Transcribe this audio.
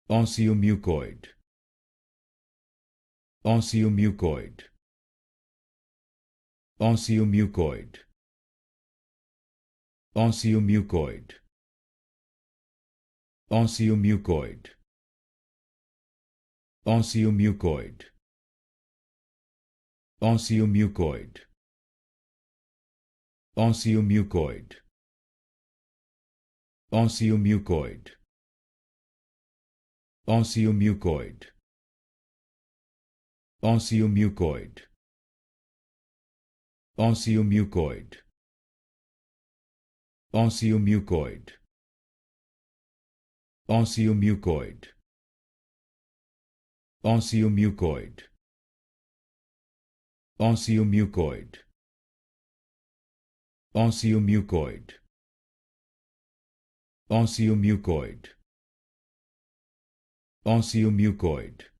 Osseomucoid. Osseomucoid. Osseomucoid. Osseomucoid. Osseomucoid. Osseomucoid. Osseomucoid. Osseomucoid. Osseomucoid. Osseomucoid. Osseomucoid. Osseomucoid. Osseomucoid. Osseomucoid. Osseomucoid. Osseomucoid. Osseomucoid. Osseomucoid. Osseomucoid.